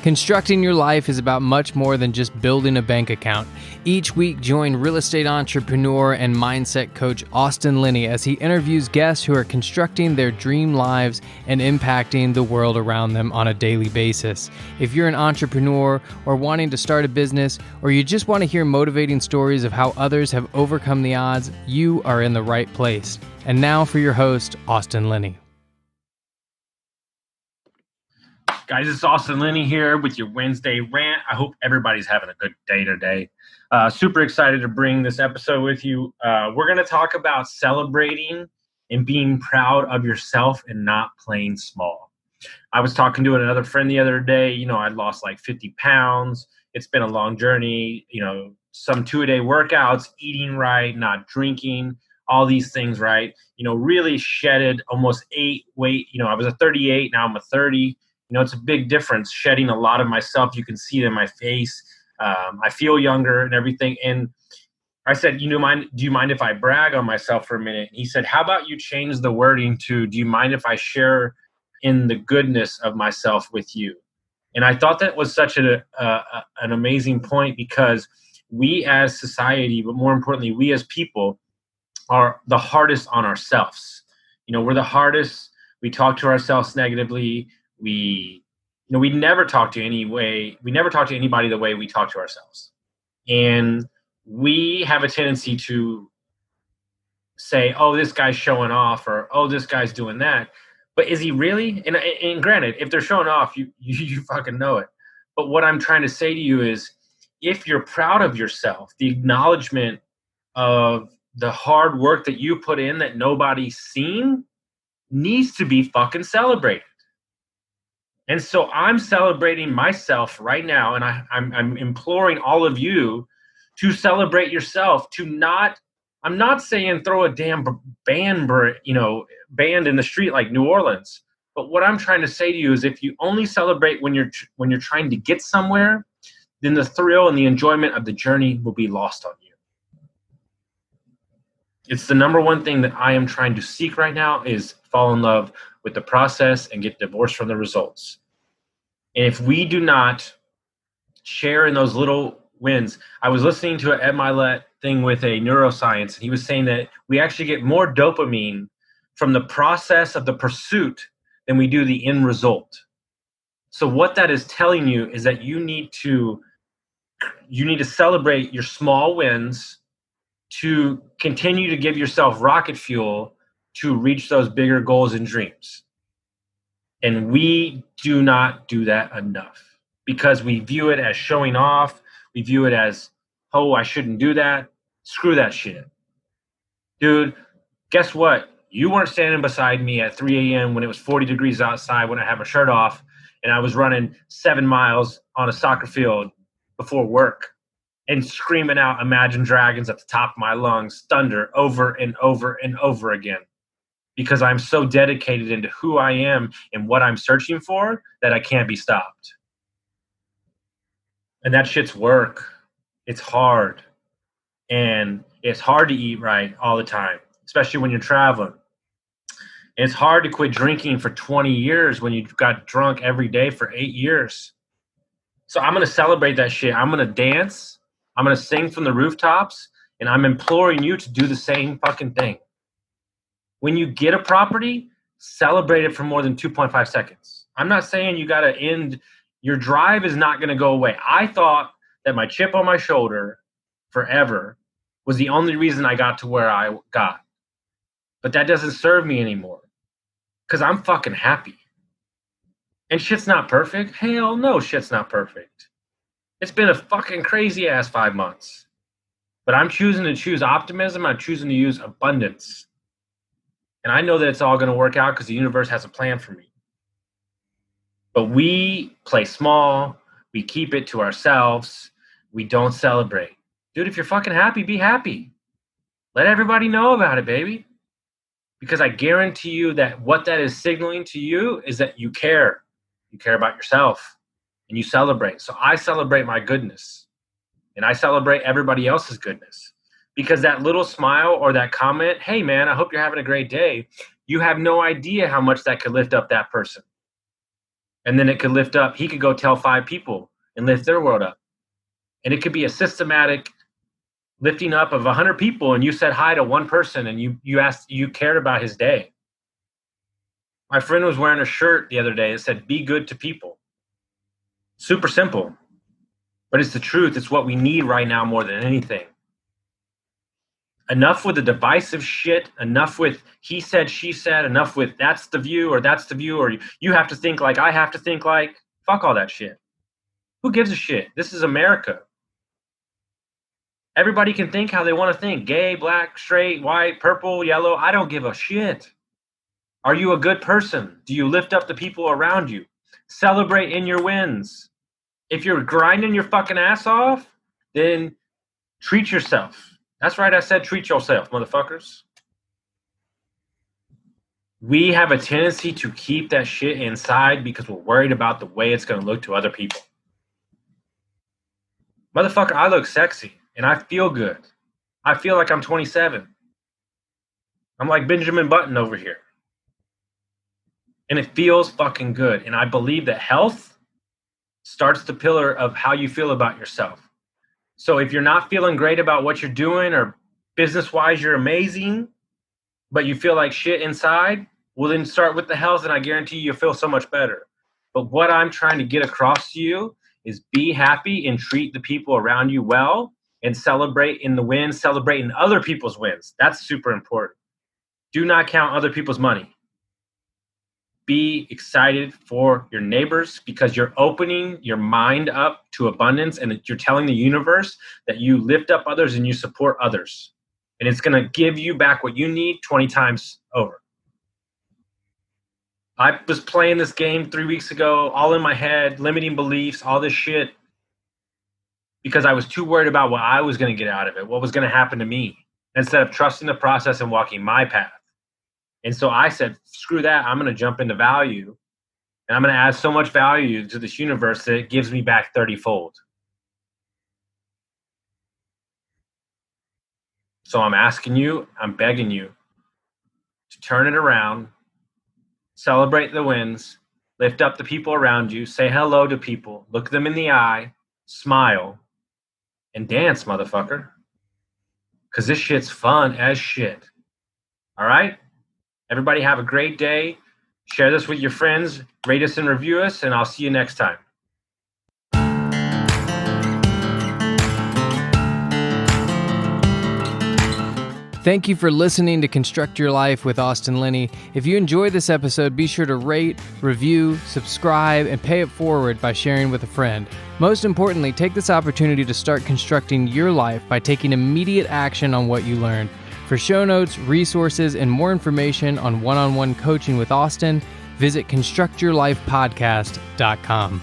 Constructing your life is about much more than just building a bank account. Each week, join real estate entrepreneur and mindset coach Austin Linney as he interviews guests who are constructing their dream lives and impacting the world around them on a daily basis. If you're an entrepreneur or wanting to start a business, or you just want to hear motivating stories of how others have overcome the odds, you are in the right place. And now for your host, Austin Linney. Guys, it's Austin Linney here with your Wednesday rant. I hope everybody's having a good day today. Super excited to bring this episode with you. We're going to talk about celebrating and being proud of yourself and not playing small. I was talking to another friend the other day. You know, I'd lost like 50 pounds. It's been a long journey, you know, some 2-a-day workouts, eating right, not drinking, all these things, right? You know, really shedded almost 8 weight. You know, I was a 38, now I'm a 30. You know, it's a big difference, shedding a lot of myself. You can see it in my face. I feel younger and everything. And I said, do you mind if I brag on myself for a minute? He said, how about you change the wording to, do you mind if I share in the goodness of myself with you? And I thought that was such an amazing point, because we as society, but more importantly, we as people are the hardest on ourselves. You know, we're the hardest. We talk to ourselves negatively. We never talk to anybody the way we talk to ourselves. And we have a tendency to say, oh, this guy's showing off, or, oh, this guy's doing that. But is he really? And granted, if they're showing off, you fucking know it. But what I'm trying to say to you is, if you're proud of yourself, the acknowledgement of the hard work that you put in that nobody's seen needs to be fucking celebrated. And so I'm celebrating myself right now, and I'm imploring all of you to celebrate yourself. I'm not saying throw a damn band in the street like New Orleans. But what I'm trying to say to you is, if you only celebrate when you're trying to get somewhere, then the thrill and the enjoyment of the journey will be lost on you. It's the number one thing that I am trying to seek right now, is fall in love with the process and get divorced from the results. And if we do not share in those little wins, I was listening to an Ed Milet thing with a neuroscience, and he was saying that we actually get more dopamine from the process of the pursuit than we do the end result. So what that is telling you is that you need to celebrate your small wins to continue to give yourself rocket fuel to reach those bigger goals and dreams. And we do not do that enough, because we view it as showing off. We view it as, oh, I shouldn't do that. Screw that shit. Dude, guess what? You weren't standing beside me at 3 a.m. when it was 40 degrees outside, when I have a shirt off and I was running 7 miles on a soccer field before work and screaming out Imagine Dragons at the top of my lungs, thunder, over and over and over again. Because I'm so dedicated into who I am and what I'm searching for that I can't be stopped. And that shit's work. It's hard. And it's hard to eat right all the time, especially when you're traveling. And it's hard to quit drinking for 20 years when you got drunk every day for 8 years. So I'm going to celebrate that shit. I'm going to dance. I'm going to sing from the rooftops. And I'm imploring you to do the same fucking thing. When you get a property, celebrate it for more than 2.5 seconds. I'm not saying you got to end. Your drive is not going to go away. I thought that my chip on my shoulder forever was the only reason I got to where I got. But that doesn't serve me anymore, because I'm fucking happy. And shit's not perfect. Hell no, shit's not perfect. It's been a fucking crazy ass 5 months. But I'm choosing to choose optimism. I'm choosing to use abundance. And I know that it's all going to work out, because the universe has a plan for me. But we play small. We keep it to ourselves. We don't celebrate. Dude, if you're fucking happy, be happy. Let everybody know about it, baby. Because I guarantee you that what that is signaling to you is that you care. You care about yourself. And you celebrate. So I celebrate my goodness. And I celebrate everybody else's goodness. Because that little smile or that comment, hey man, I hope you're having a great day, you have no idea how much that could lift up that person. And then it could lift up. He could go tell 5 people and lift their world up. And it could be a systematic lifting up of 100 people, and you said hi to one person and you cared about his day. My friend was wearing a shirt the other day that said, "Be good to people." Super simple, but it's the truth. It's what we need right now more than anything. Enough with the divisive shit. Enough with he said, she said. Enough with that's the view, or you have to think like I have to think like. Fuck all that shit. Who gives a shit? This is America. Everybody can think how they want to think. Gay, black, straight, white, purple, yellow. I don't give a shit. Are you a good person? Do you lift up the people around you? Celebrate in your wins. If you're grinding your fucking ass off, then treat yourself. That's right, I said treat yourself, motherfuckers. We have a tendency to keep that shit inside because we're worried about the way it's going to look to other people. Motherfucker, I look sexy and I feel good. I feel like I'm 27. I'm like Benjamin Button over here. And it feels fucking good. And I believe that health starts the pillar of how you feel about yourself. So if you're not feeling great about what you're doing, or business-wise you're amazing, but you feel like shit inside, well then start with the health and I guarantee you'll feel so much better. But what I'm trying to get across to you is be happy and treat the people around you well and celebrate in the wins, celebrate in other people's wins. That's super important. Do not count other people's money. Be excited for your neighbors because you're opening your mind up to abundance, and you're telling the universe that you lift up others and you support others. And it's going to give you back what you need 20 times over. I was playing this game 3 weeks ago, all in my head, limiting beliefs, all this shit, because I was too worried about what I was going to get out of it, what was going to happen to me, instead of trusting the process and walking my path. And so I said, screw that. I'm going to jump into value, and I'm going to add so much value to this universe that it gives me back 30-fold. So I'm asking you, I'm begging you to turn it around, celebrate the wins, lift up the people around you, say hello to people, look them in the eye, smile, and dance, motherfucker. Because this shit's fun as shit. All right? Everybody have a great day. Share this with your friends. Rate us and review us, and I'll see you next time. Thank you for listening to Construct Your Life with Austin Linney. If you enjoyed this episode, be sure to rate, review, subscribe, and pay it forward by sharing with a friend. Most importantly, take this opportunity to start constructing your life by taking immediate action on what you learned. For show notes, resources, and more information on one-on-one coaching with Austin, visit constructyourlifepodcast.com.